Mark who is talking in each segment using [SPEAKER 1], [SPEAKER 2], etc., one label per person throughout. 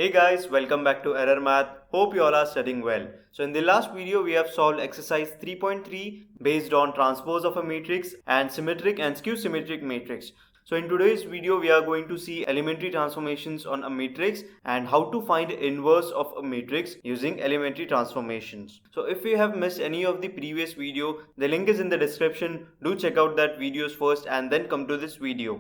[SPEAKER 1] Hey guys, welcome back to Error Math. Hope you all are studying well. So in the last video we have solved exercise 3.3 based on transpose of a matrix and symmetric and skew symmetric matrix. So in today's video we are going to see elementary transformations on a matrix and how to find inverse of a matrix using elementary transformations. So if you have missed any of the previous video, the link is in the description. Do check out that videos first and then come to this video.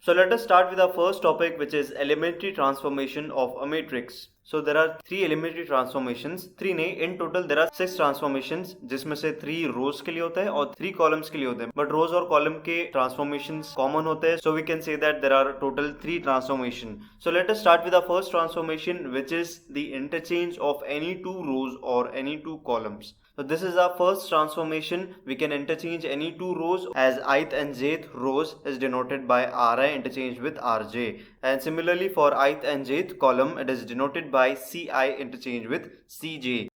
[SPEAKER 1] So let us start with our first topic, which is elementary transformation of a matrix. So there are three elementary transformations, three नहीं, in total there are 6 transformations, जिसमें से 3 rows के लिए होता है और 3 columns के लिए होते हैं. But rows और column के transformations common होते हैं, so we can say that there are total 3 transformation. So let us start with our first transformation, which is the interchange of any 2 rows or any 2 columns. So this is our first transformation. We can interchange any 2 rows as ith and jth rows is denoted by Ri interchanged with Rj, and similarly for ith and jth column it is denoted by Ci interchanged with Cj.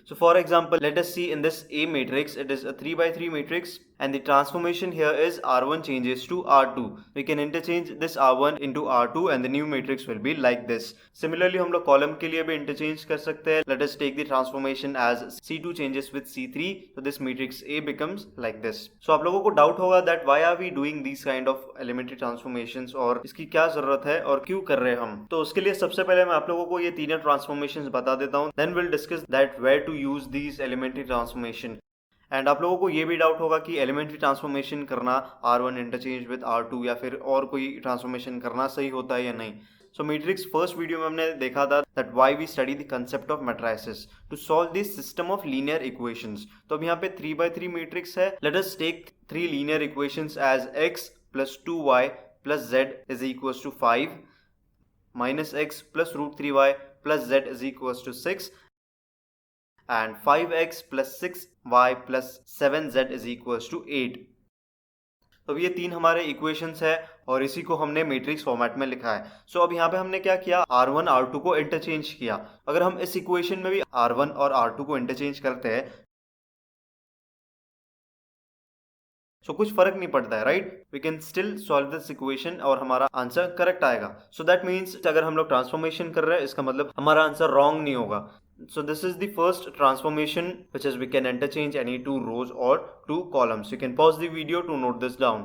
[SPEAKER 1] So for example, let us see in this A matrix, it is a 3 by 3 matrix and the transformation here is R1 changes to R2. We can interchange this R1 into R2 and the new matrix will be like this. Similarly, हम लोग column के लिए भी interchange कर सकते हैं. Let us take the transformation as C2 changes with C3. So this matrix A becomes like this. So आप लोगों को doubt होगा that why are we doing these kind of elementary transformations और इसकी क्या जरूरत है और क्यों कर रहे हैं हम. तो उसके लिए सबसे पहले मैं आप लोगों को ये तीनों transformations बता देता हूँ. Then we'll discuss that where to use these elementary transformation. And आप लोगों को ये भी डाउट होगा कि एलिमेंट्री ट्रांसफॉर्मेशन करना R1 इंटरचेंज विद R2 या फिर और कोई ट्रांसफॉर्मेशन करना सही होता है या नहीं. सो मैट्रिक्स फर्स्ट वीडियो में हमने देखा था that why we study the concept of matrices to solve this system of linear equations. तो अब यहाँ पे 3 by 3 मैट्रिक्स है. Let us take 3 linear equations as x plus 2y plus z is equals to 5 minus x plus root 3y plus z is equals to 6 and 5x plus 6y plus 7z is equals to 8. तो ये तीन हमारे equations है और इसी को हमने matrix format में लिखा है. सो अब यहाँ पे हमने क्या किया, R1 R2 को इंटरचेंज किया. अगर हम इस इक्वेशन में भी R1 और R2 को इंटरचेंज करते हैं सो कुछ फर्क नहीं पड़ता है, right. We can still solve this equation और हमारा आंसर करेक्ट आएगा. सो दैट मीन्स अगर हम लोग ट्रांसफॉर्मेशन कर रहे हैं इसका मतलब हमारा आंसर रॉन्ग नहीं होगा. So this is the first transformation, which is we can interchange any 2 rows or 2 columns. You can pause the video to note this down.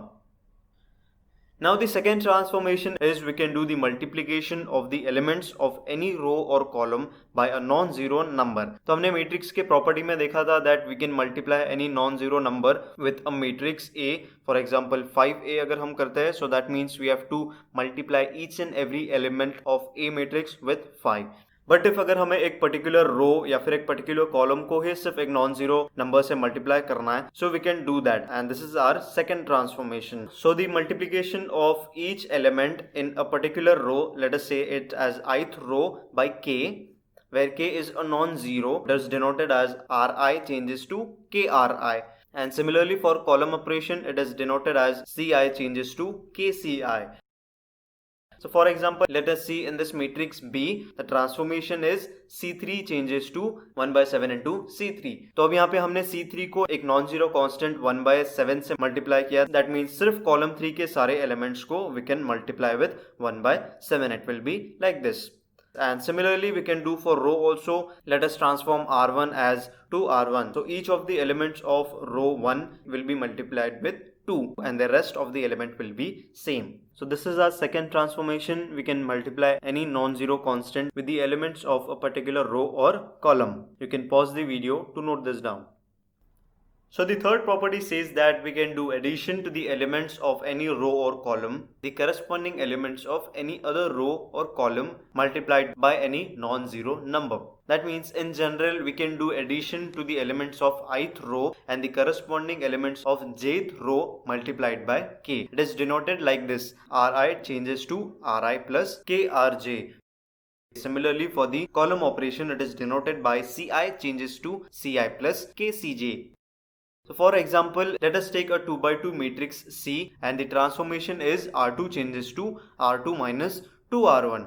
[SPEAKER 1] Now the second transformation is we can do the multiplication of the elements of any row or column by a non-zero number. तो हमने matrix के property में देखा था that we can multiply any non-zero number with a matrix A. For example 5A अगर हम करते हैं, so that means we have to multiply each and every element of A matrix with 5. But if अगर हमें एक particular रो या फिर एक पर्टिकुलर कॉलम को ही सिर्फ एक नॉन जीरो नंबर से मल्टीप्लाई करना है, so we can do that and this is our second transformation. So the multiplication of each element in a particular row, let us say it as ith row by k, where k is a non-zero, that is denoted as Ri changes to KRi. And similarly for column operation, it is denoted as Ci changes to KCi. So for example, let us see in this matrix B, the transformation is C3 changes to 1 by 7 into C3. तो अब यहाँ पे हमने C3 को एक non zero constant 1 by 7 से multiply किया. That means सिर्फ कॉलम 3 के सारे एलिमेंट्स को we can multiply with 1 by 7. It will be like this. And similarly we can do for row also. Let us transform R1 as 2R1. So each of the elements of row 1 will be multiplied with 2 and the rest of the element will be same. So this is our second transformation. We can multiply any non-zero constant with the elements of a particular row or column. You can pause the video to note this down. So the third property says that we can do addition to the elements of any row or column, the corresponding elements of any other row or column multiplied by any non-zero number. That means in general we can do addition to the elements of ith row and the corresponding elements of jth row multiplied by k. It is denoted like this: Ri changes to Ri plus Krj. Similarly for the column operation, it is denoted by Ci changes to Ci plus Kcj. So for example, let us take a 2 by 2 matrix C and the transformation is R2 changes to R2 minus 2R1.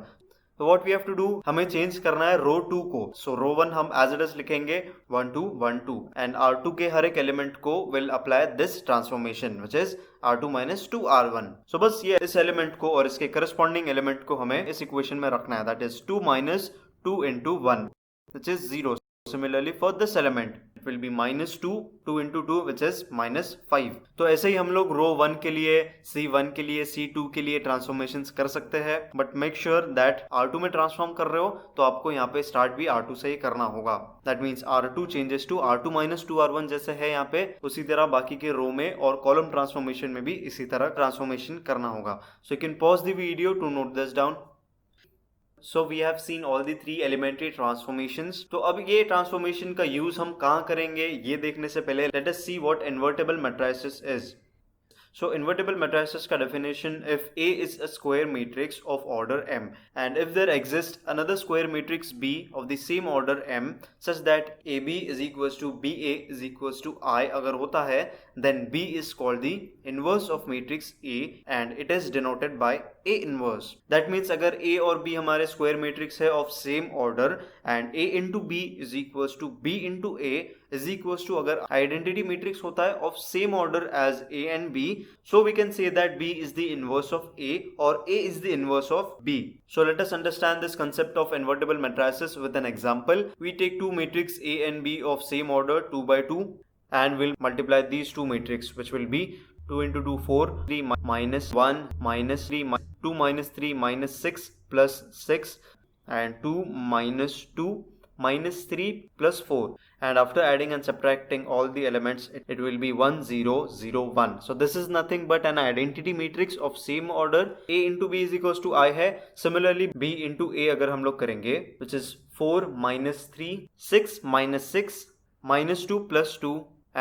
[SPEAKER 1] तो what we have to do, हमें change करना है रो 2 को. सो रो 1 हम as it is लिखेंगे 1 2 1 2 and R2 के हर एक element को will apply this transformation which is R2 minus 2R1. सो बस ये इस एलिमेंट को और इसके करस्पॉन्डिंग एलिमेंट को हमें इस इक्वेशन में रखना है, that is 2 minus 2 into 1 which is 0. Similarly for this element it will be minus 2 2 into 2 which is minus 5. तो ऐसे ही हम लोग रो 1 के लिए, C1 के लिए, C2 के लिए ट्रांसफॉर्मेशंस कर सकते हैं, but make sure that R2 में ट्रांसफॉर्म कर रहे हो तो आपको यहाँ पे स्टार्ट भी R2 से ही करना होगा. That means R2 changes to R2 minus 2R1 जैसे है यहाँ पे, उसी तरह बाकी के रो में और कॉलम ट्रांसफॉर्मेशन में भी इसी तरह ट्रांसफॉर्मेशन करना होगा. So you can pause the video to note this down. So we have seen all the three elementary transformations. तो अब ये ट्रांसफॉर्मेशन का यूज हम कहाँ करेंगे ये देखने से पहले let us see what invertible matrices is. So invertible matrices का definition, if A is a square matrix of order M and if there exists another square matrix B of the same order M such that AB is equals to BA is equals to I अगर होता है, then B is called the inverse of matrix A and it is denoted by A inverse. That means अगर A और B हमारे square matrix है of same order and A into B is equals to B into A is equals to अगर identity matrix होता है of same order as A and B, so we can say that B is the inverse of A or A is the inverse of B. So let us understand this concept of invertible matrices with an example. We take two matrix A and B of same order 2 by 2 and we'll multiply these two matrix which will be 2 into 2 4, 3 minus 1 minus 3, 2 minus 3 minus 6 plus 6 and 2 minus 2 minus 3 plus 4, and after adding and subtracting all the elements it will be 1 0 0 1. So this is nothing but an identity matrix of same order. A into B is equals to I है. Similarly B into A अगर हम लोग करेंगे which is 4 minus 3 6 minus 6 minus 2 plus 2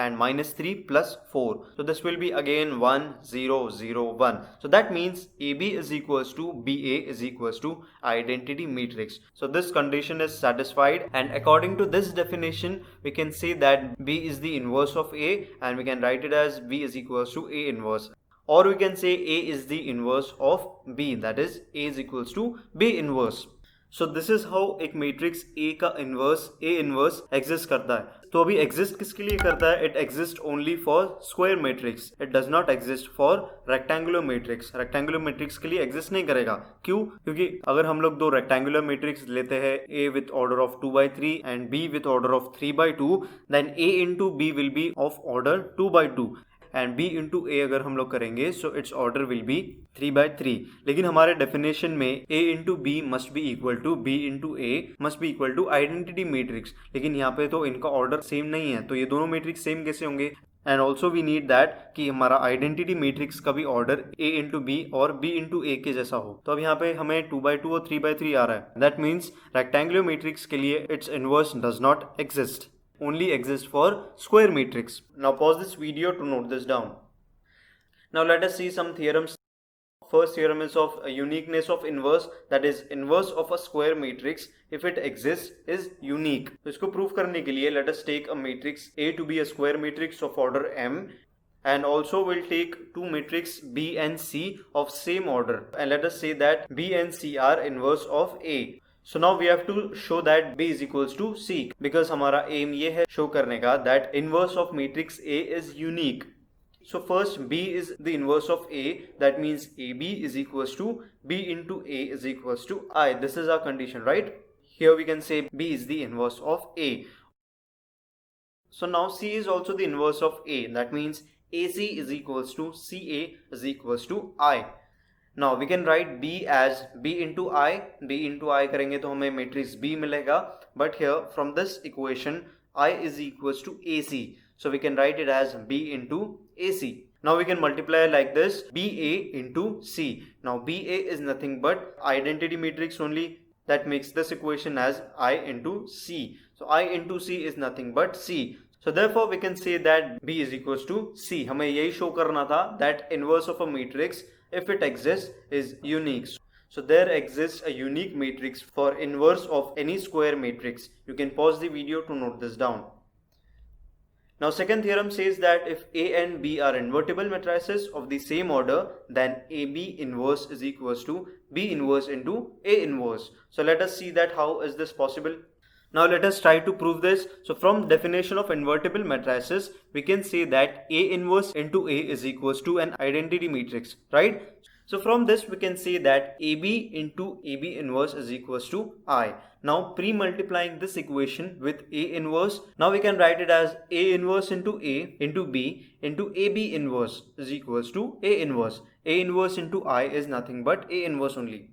[SPEAKER 1] and minus 3 plus 4. So this will be again 1 0 0 1. So that means AB is equals to BA is equals to identity matrix. So this condition is satisfied, and according to this definition we can say that B is the inverse of A and we can write it as B is equals to A inverse, or we can say A is the inverse of B, that is A is equals to B inverse. So this is how एक matrix A का inverse A inverse exist करता है. तो अभी exist किसके लिए करता है? It exist only for square matrix, it does not exist for rectangular matrix. Rectangular matrix के लिए एग्जिस्ट नहीं करेगा. क्यों? क्योंकि अगर हम लोग दो रेक्टेंगुलर मैट्रिक्स लेते हैं, A with order of 2 by 3 and B with order of 3 by 2, then A into B will be of order 2 by 2 and B into A अगर हम लोग करेंगे so its order will be 3 by 3. लेकिन हमारे definition में A into B must be equal to B into A must be equal to identity matrix. लेकिन यहाँ पे तो इनका ऑर्डर सेम नहीं है, तो ये दोनों मैट्रिक्स सेम कैसे होंगे? And also we need that कि हमारा आइडेंटिटी मैट्रिक्स का भी ऑर्डर A into B और B into A के जैसा हो. तो अब यहाँ पे हमें 2 by 2 और 3 by 3 आ रहा है. दैट मीन्स रेक्टेंगुलर मैट्रिक्स के लिए it's inverse does not exist, only exist for square matrix. Now pause this video to note this down. Now let us see some theorems. First theorem is of uniqueness of inverse, that is inverse of a square matrix if it exists is unique. तो इसको prove करने के लिए let us take a matrix A to be a square matrix of order M, and also we'll take two matrix B and C of same order, and let us say that B and C are inverse of A. So now we have to show that B is equals to C, because हमारा aim ये है show करने का that inverse of matrix A is unique. So first B is the inverse of A, that means AB is equals to B into A is equals to I. This is our condition, right? Here we can say B is the inverse of A. So now C is also the inverse of A, that means AC is equals to CA is equals to I. Now we can write B as B into I. B into I करेंगे तो हमें matrix B मिलेगा. But here from this equation I is equals to AC, so we can write it as B into AC. Now we can multiply like this, BA into C. Now BA is nothing but identity matrix only. That makes this equation as I into C. So I into C is nothing but C. So therefore we can say that B is equals to C. हमें यही show करना था that inverse of a matrix, if it exists, is unique. So there exists a unique matrix for inverse of any square matrix. You can pause the video to note this down. Now second theorem says that if A and B are invertible matrices of the same order, then AB inverse is equals to B inverse into A inverse. So let us see that how is this possible. Now let us try to prove this. So from definition of invertible matrices, we can say that A inverse into A is equals to an identity matrix, right? So from this we can say that AB into AB inverse is equals to I. Now pre-multiplying this equation with A inverse, now we can write it as A inverse into A into B into AB inverse is equals to A inverse. A inverse into I is nothing but A inverse only.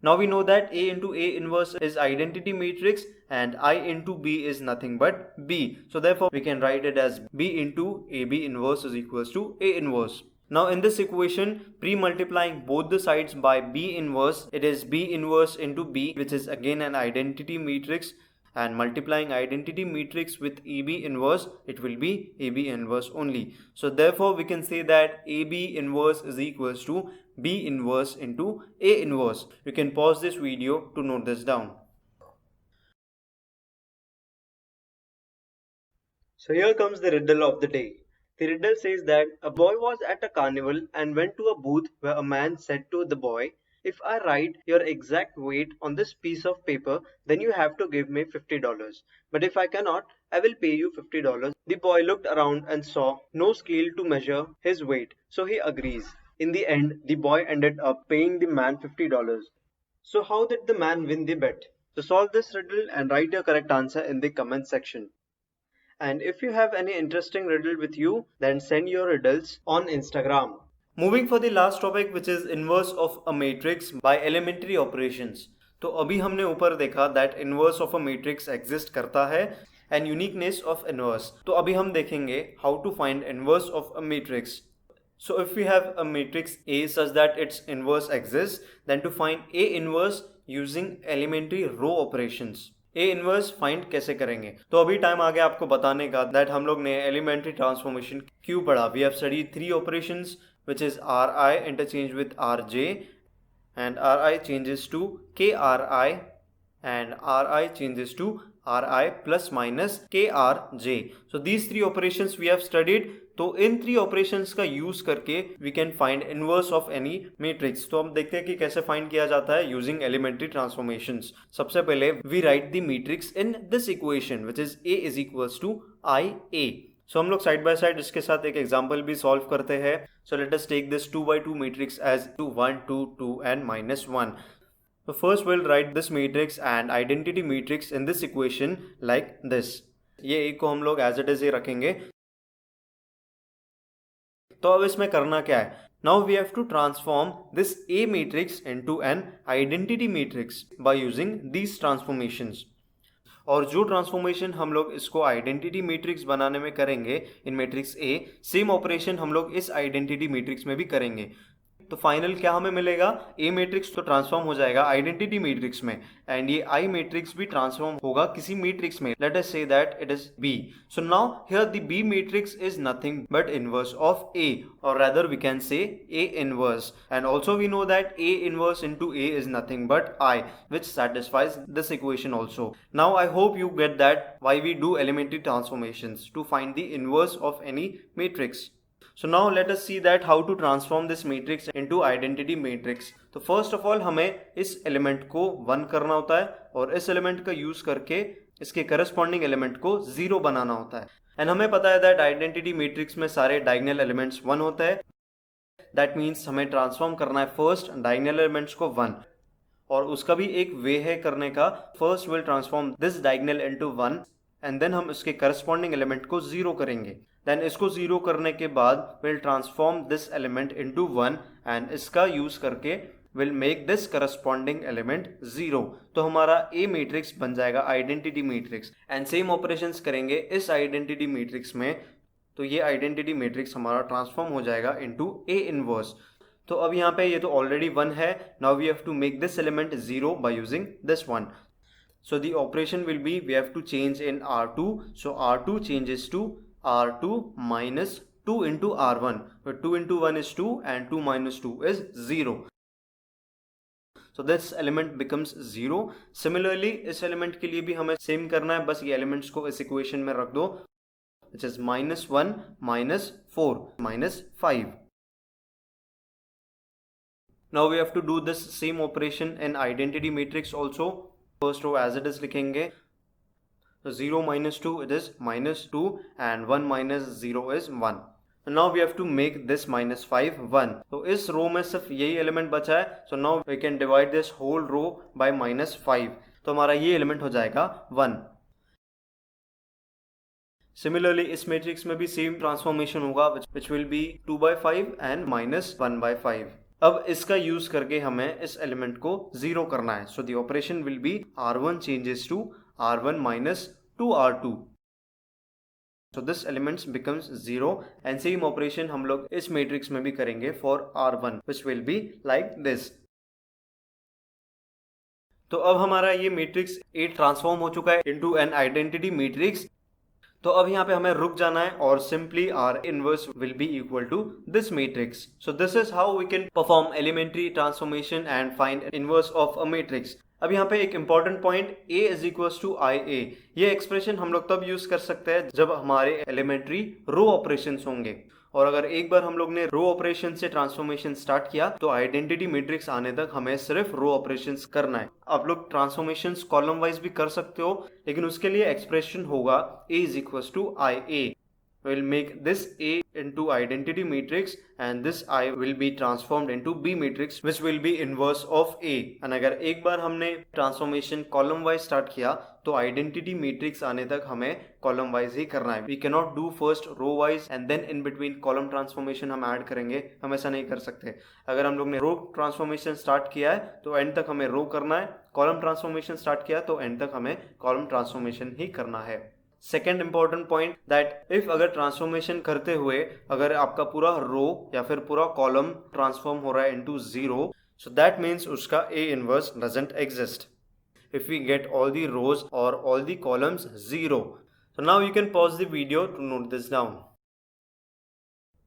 [SPEAKER 1] Now we know that A into A inverse is identity matrix and I into B is nothing but B. So therefore we can write it as B into AB inverse is equals to A inverse. Now in this equation, pre-multiplying both the sides by B inverse, it is B inverse into B, which is again an identity matrix, and multiplying identity matrix with AB inverse, it will be AB inverse only. So therefore we can say that AB inverse is equals to B inverse into A inverse. You can pause this video to note this down. So here comes the riddle of the day. The riddle says that a boy was at a carnival and went to a booth where a man said to the boy, "If I write your exact weight on this piece of paper, then you have to give me $50. But if I cannot, I will pay you $50. The boy looked around and saw no scale to measure his weight, so he agrees. In the end, the boy ended up paying the man $50. So how did the man win the bet? So solve this riddle and write your correct answer in the comment section. And if you have any interesting riddle with you, then send your riddles on Instagram. Moving for the last topic, which is inverse of a matrix by elementary operations. तो अभी हमने ऊपर देखा that inverse of a matrix exist करता है and uniqueness of inverse. तो अभी हम देखेंगे how to find inverse of a matrix. So if we have a matrix A such that its inverse exists, then to find A inverse using elementary row operations. A inverse find कैसे करेंगे? तो अभी time आ गया आपको बताने का that हम लोग ने एलिमेंट्री ट्रांसफॉर्मेशन क्यों पढ़ा. We have studied 3 operations which is Ri interchange with Rj and Ri changes to Kri and Ri changes to Ri plus minus Krj. So these 3 operations we have studied. तो इन 3 operations का use करके we can find inverse of any matrix. तो हम देखते हैं कि कैसे फाइंड किया जाता है यूजिंग एलिमेंट्री ट्रांसफॉर्मेशंस. सबसे पहले we write the matrix in this equation which is A is equals to I A. So हम लोग साइड बाय साइड इसके साथ एक एग्जांपल भी सॉल्व करते हैं. So let us take this 2x2 matrix as 2 1 2 2 and -1. So first we'll write this matrix and identity matrix in this equation like this. ये A को हम लोग as it is ही रखेंगे. तो अब इसमें करना क्या है? Now we have to transform this A matrix into an identity matrix by using these transformations. और जो ट्रांसफॉर्मेशन हम लोग इसको आइडेंटिटी मैट्रिक्स बनाने में करेंगे इन मैट्रिक्स A, सेम ऑपरेशन हम लोग इस आइडेंटिटी मैट्रिक्स में भी करेंगे. तो फाइनल क्या हमें मिलेगा? ए मैट्रिक्स तो ट्रांसफॉर्म हो जाएगा आइडेंटिटी मैट्रिक्स में एंड ये आई मैट्रिक्स भी ट्रांसफॉर्म होगा किसी मैट्रिक्स में. Let us say that it is B. So now here the B matrix is nothing but inverse of A, और rather we can say A inverse, and also we know that A inverse into A is nothing but I, which satisfies this equation also. Now I hope you get that why we do elementary transformations to find the inverse of any matrix. So now let us see that how to transform this matrix into identity matrix. तो first of all हमें इस element को 1 करना होता है और इस element का यूज करके इसके करस्पॉन्डिंग एलिमेंट को 0 बनाना होता है. एंड हमें पता है दैट आइडेंटिटी मैट्रिक्स में सारे डायगोनल एलिमेंट्स 1 होते हैं. दैट मीन्स हमें ट्रांसफॉर्म करना है फर्स्ट डायगोनल एलिमेंट्स को 1, और उसका भी एक वे है करने का. First will transform this diagonal into 1 and then हम इसके करस्पॉन्डिंग एलिमेंट को 0 करेंगे. देन इसको 0 करने के बाद will transform this element into 1 and इसका यूज करके will make this corresponding element 0. तो हमारा ए मैट्रिक्स बन जाएगा identity matrix. And same operations करेंगे इस आइडेंटिटी मैट्रिक्स में. तो ये आइडेंटिटी मैट्रिक्स हमारा ट्रांसफॉर्म हो जाएगा इनटू ए इनवर्स. तो अब यहाँ पे ये तो ऑलरेडी 1 है. Now we have to make this element 0 by using this 1. So the operation will be we have to change in R2. So R2 changes to R2 minus 2 into R1. Where 2 into 1 is 2 and 2 minus 2 is 0. So this element becomes 0. Similarly इस element के लिए भी हमें same करना है. बस ये elements को इस equation में रख दो. which is -1, -4, -5. Now we have to do this same operation in identity matrix also. First row as it is लिखेंगे. So 0 minus 2 it is -2 and 1 minus 0 is 1. Now we have to make this -5 1. तो इस रो में सिर्फ यही element बचा है. So now we can divide this whole row by -5. तो हमारा ये एलिमेंट हो जाएगा 1. Similarly इस मैट्रिक्स में भी सेम ट्रांसफॉर्मेशन होगा which will be 2/5 and -1/5. अब इसका यूज करके हमें इस एलिमेंट को 0 करना है. So the operation will be R1 changes to R1 minus 2R2. So this elements becomes 0 and same operation हम लोग इस मैट्रिक्स में भी करेंगे for R1 which will be like this. तो अब हमारा ये मैट्रिक्स A ट्रांसफॉर्म हो चुका है into an identity matrix. तो अब यहाँ पे हमें रुक जाना है और simply R inverse will be equal to this matrix. So this is how we can perform elementary transformation and find inverse of a matrix. अब यहाँ पे एक important point A is equal to IA. ये expression हम लोग तब use कर सकते हैं जब हमारे एलिमेंट्री रो ऑपरेशंस होंगे. और अगर एक बार हम लोग ने रो ऑपरेशन से ट्रांसफॉर्मेशन स्टार्ट किया तो आइडेंटिटी मैट्रिक्स आने तक हमें सिर्फ रो ऑपरेशंस करना है. आप लोग ट्रांसफॉर्मेशंस कॉलम वाइज भी कर सकते हो, लेकिन उसके लिए एक्सप्रेशन होगा A is equal to IA. We'll make this A into identity matrix and this I will be transformed into B matrix which will be inverse of A. And अगर एक बार हमने ट्रांसफॉर्मेशन कॉलम वाइज स्टार्ट किया तो identity matrix आने तक हमें column wise ही करना है. We cannot do first row wise and then in between column transformation हम ऐड करेंगे, हम ऐसा नहीं कर सकते. अगर हम लोग ने रो ट्रांसफॉर्मेशन स्टार्ट किया है तो एंड तक हमें रो करना है. कॉलम ट्रांसफॉर्मेशन स्टार्ट किया तो एंड तक हमें कॉलम ट्रांसफॉर्मेशन ही करना है. Second important point that if अगर ट्रांसफॉर्मेशन करते हुए अगर आपका पूरा रो या फिर पूरा कॉलम ट्रांसफॉर्म हो रहा है इनटू 0, सो दैट मीन्स उसका A inverse doesn't exist. If we get all the rows और all the columns 0. So now you can pause the video to note this down.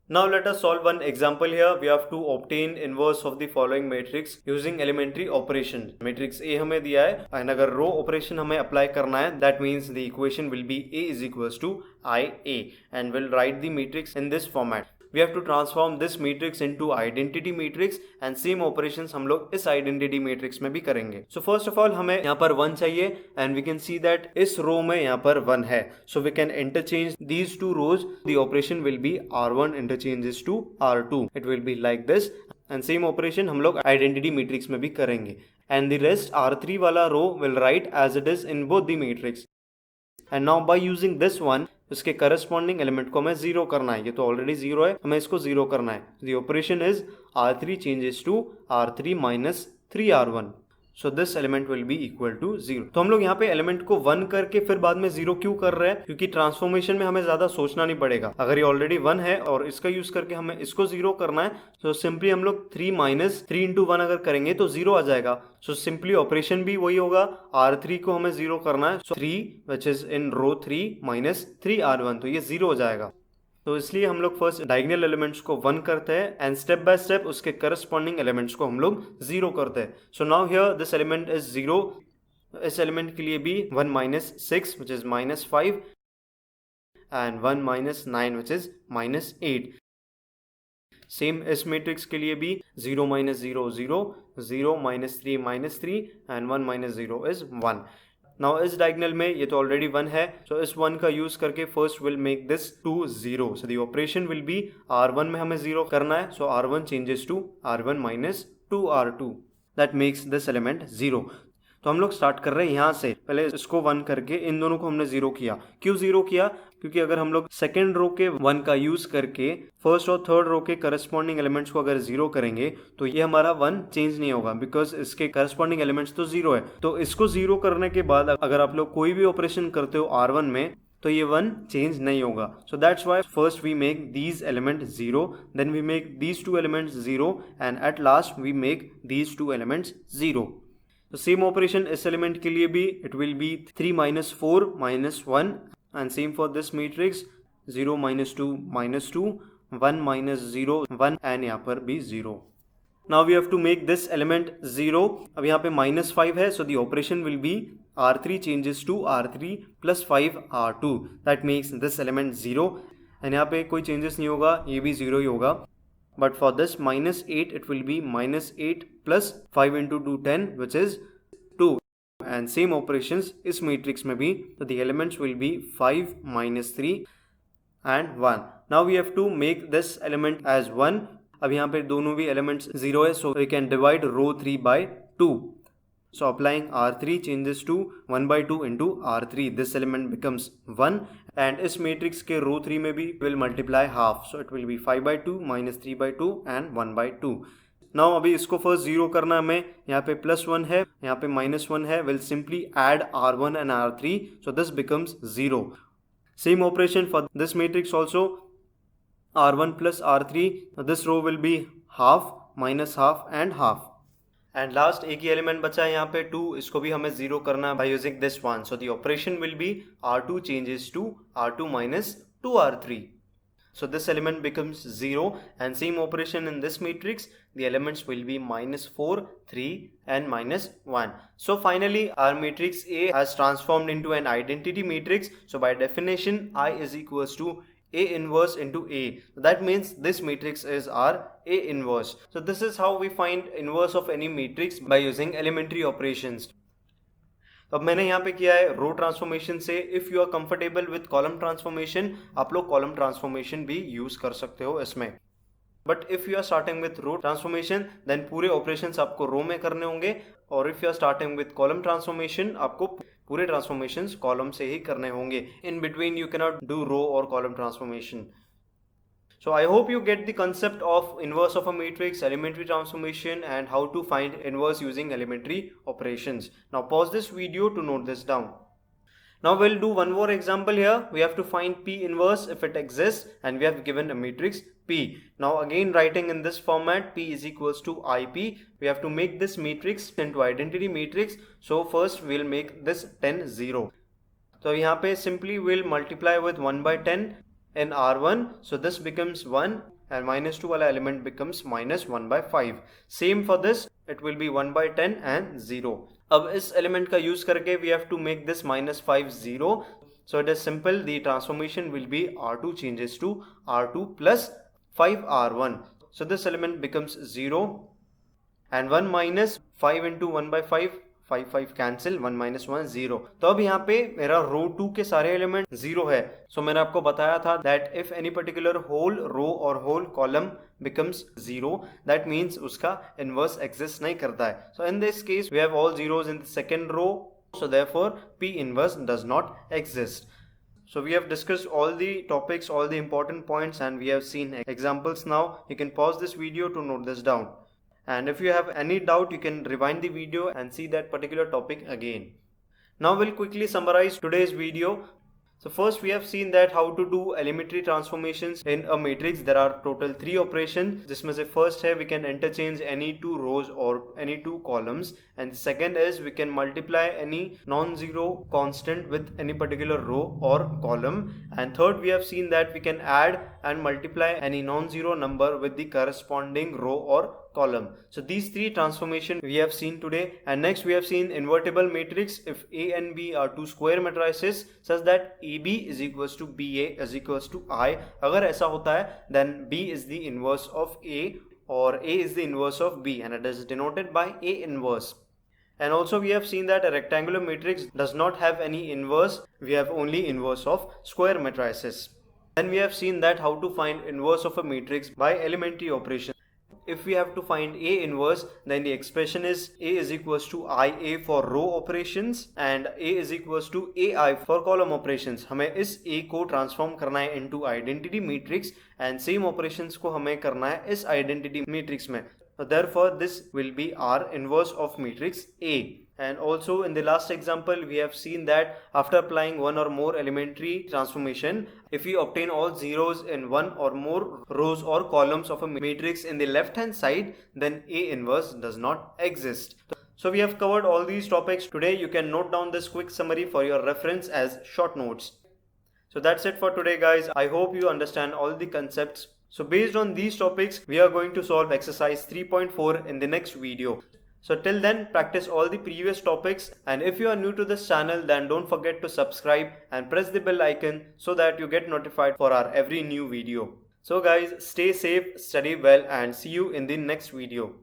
[SPEAKER 1] Now let us solve one example here. We have to obtain inverse of the following matrix using elementary operation. Matrix A हमें दिया है and अगर row operation हमें apply करना है, that means the equation will be A is equals to IA and we'll write the matrix in this format. We have to transform this matrix into identity matrix and same operations हम लोग इस identity matrix में भी करेंगे. So first of all हमें यहाँ पर 1 चाहिए and we can see that इस row में यहाँ पर 1 है. So we can interchange these two rows. The operation will be R1 interchanges to R2. It will be like this and same operation हम लोग identity matrix में भी करेंगे. And the rest R3 वाला row will write as it is in both the matrix. And now by using this one उसके corresponding element को हमें 0 करना है. ये तो ऑलरेडी 0 है, हमें इसको 0 करना है. The operation is R3 changes to R3 minus 3R1. So this element will be equal to 0. तो हम लोग यहाँ पे एलिमेंट को 1 करके फिर बाद में 0 क्यों कर रहे हैं? क्योंकि ट्रांसफॉर्मेशन में हमें ज्यादा सोचना नहीं पड़ेगा. अगर ये ऑलरेडी 1 है और इसका यूज करके हमें इसको 0 करना है, तो सिंपली हम लोग 3 माइनस 3 इंटू 1 अगर करेंगे तो 0 आ जाएगा. सो सिंपली ऑपरेशन भी वही होगा. R3 को हमें 0 करना है. सो 3 which is in row 3 minus 3R1, तो ये 0 हो जाएगा. तो इसलिए हम लोग फर्स्ट डायगोनल एलिमेंट्स को 1 करते हैं एंड स्टेप बाय स्टेप उसके करस्पॉन्डिंग एलिमेंट्स को हम लोग 0 करते हैं. सो now here this element is 0. इस एलिमेंट के लिए भी 1 minus 6 which is -5 and 1 minus 9 which is -8. Same इस मैट्रिक्स के लिए भी 0 minus 0 0, 0 minus 3 and 1 minus 0 is 1. Now इस डायगोनल में ये तो ऑलरेडी 1 है, सो इस 1 का यूज करके first will make this 2 0. So the operation will be R1 में हमें 0 करना है, so R1 changes to R1 minus 2R2. That makes this element 0. तो हम लोग स्टार्ट कर रहे हैं यहाँ से. पहले इसको 1 करके इन दोनों को हमने 0 किया. क्यों 0 किया? क्योंकि अगर हम लोग सेकेंड रो के 1 का यूज करके फर्स्ट और थर्ड रो के करस्पॉन्डिंग एलिमेंट्स को अगर 0 करेंगे तो ये हमारा 1 चेंज नहीं होगा, बिकॉज इसके करस्पॉन्डिंग एलिमेंट्स तो 0 है. तो इसको 0 करने के बाद अगर आप लोग कोई भी ऑपरेशन करते हो R1 में तो ये 1 चेंज नहीं होगा. So that's why first we make these element 0, then we make these 2 elements 0 and at last we make these 2 elements 0. तो सेम ऑपरेशन इस एलिमेंट के लिए भी it will be 3 minus 4 minus 1 and same for this matrix 0 minus 2 minus 2, 1 minus 0 1 and यहाँ पर भी 0. Now we have to make this element 0. अब यहाँ पे -5 है, so the operation will be R3 changes to R3 plus 5 R2. That makes this element 0. And यहाँ पे कोई changes नहीं होगा, ये भी 0 ही होगा. But for this -8 it will be -8 plus 5 into 2 10, which is 2. And same operations इस matrix में भी, so the elements will be 5 -3 and 1. Now we have to make this element as 1. अब यहाँ पे दोनों भी elements 0 है, so we can divide row 3 by 2. So applying R3 changes to 1 by 2 into R3. This element becomes 1. And इस matrix के row 3 में भी will multiply half. So it will be 5 by 2 minus 3 by 2 and 1 by 2. Now अभी इसको first 0 करना है हमें. यहाँ पे +1 है, यहाँ पे -1 है. We'll simply add R1 and R3. So this becomes 0. Same operation for this matrix also. R1 plus R3. This row will be half, minus half and half. And last एक ही एलिमेंट बचा है यहाँ पे 2. इसको भी हमें 0 करना है by using this one. So the operation will be R2 changes to R2 minus 2R3. So this element becomes 0, and same operation in this matrix. The elements will be -4, 3 and -1. So finally our matrix A has transformed into an identity matrix. So by definition I is equals to A inverse into A. That means this matrix is our A inverse. So this is how we find inverse of any matrix by using elementary operations. अब मैंने यहाँ पे किया है row transformation से. If you are comfortable with column transformation, आप लोग column transformation भी यूज कर सकते हो इसमें. But if you are starting with row transformation, then पूरे ऑपरेशंस आपको रो में करने होंगे. और if you are starting with column transformation, आपको पूरे ट्रांसफॉर्मेशंस कॉलम से ही करने होंगे. In between you can not do row और column transformation. So I hope you get the concept of inverse of a matrix, elementary transformation, and how to find inverse using elementary operations. Now pause this video to note this down. Now we'll do one more example here. We have to find P inverse if it exists, and we have given a matrix P. Now again writing in this format, P is equals to IP. We have to make this matrix into identity matrix. So first we'll make this 10 0. So यहाँ पे simply we'll multiply with 1 by 10 in R1. So this becomes 1, and -2 वाला element becomes -1 by 5. Same for this, it will be 1 by 10 and 0. अब इस element का use करके we have to make this -5 0. So it is simple. The transformation will be R2 changes to R2 plus 5 R1. So this element becomes 0, and 1 minus 5 into 1 by 5. 5 5 cancel, 1 minus 1 0. तो अब यहाँ पे मेरा रो 2 के सारे element 0 है. सो मैंने आपको बताया था that if any particular whole row और whole column becomes 0, that means उसका इनवर्स एग्जिस्ट नहीं करता है. So in this case we have all zeros in the second row, so therefore P inverse does not exist. So we have discussed all the topics, all the important points, and we have seen examples. Now you can pause this video to note this down. And if you have any doubt, you can rewind the video and see that particular topic again. Now we'll quickly summarize today's video. So first we have seen that how to do elementary transformations in a matrix. There are total 3 operations. जिसमें से first है we can interchange any 2 rows or any 2 columns, and second is we can multiply any non-zero constant with any particular row or column, and third we have seen that we can add and multiply any non-zero number with the corresponding row or column. So these 3 transformation we have seen today. And next we have seen invertible matrix if A and B are 2 square matrices such that AB is equals to BA is equals to I. अगर ऐसा होता है then B is the inverse of A or A is the inverse of B, and it is denoted by A inverse. And also we have seen that a rectangular matrix does not have any inverse. We have only inverse of square matrices. Then we have seen that how to find inverse of a matrix by elementary operation. If we have to find A inverse, then the expression is A is equals to IA for row operations and A is equals to AI for column operations. हमें इस A को transform करना है into identity matrix, and same operations को हमें करना है इस identity matrix में. So therefore this will be our inverse of matrix A. And also in the last example we have seen that after applying one or more elementary transformation, if we obtain all zeros in one or more rows or columns of a matrix in the left hand side, then A inverse does not exist. So we have covered all these topics today. You can note down this quick summary for your reference as short notes. So that's it for today guys. I hope you understand all the concepts. So based on these topics, we are going to solve exercise 3.4 in the next video. So till then, practice all the previous topics, and if you are new to this channel, then don't forget to subscribe and press the bell icon so that you get notified for our every new video. So guys, stay safe, study well, and see you in the next video.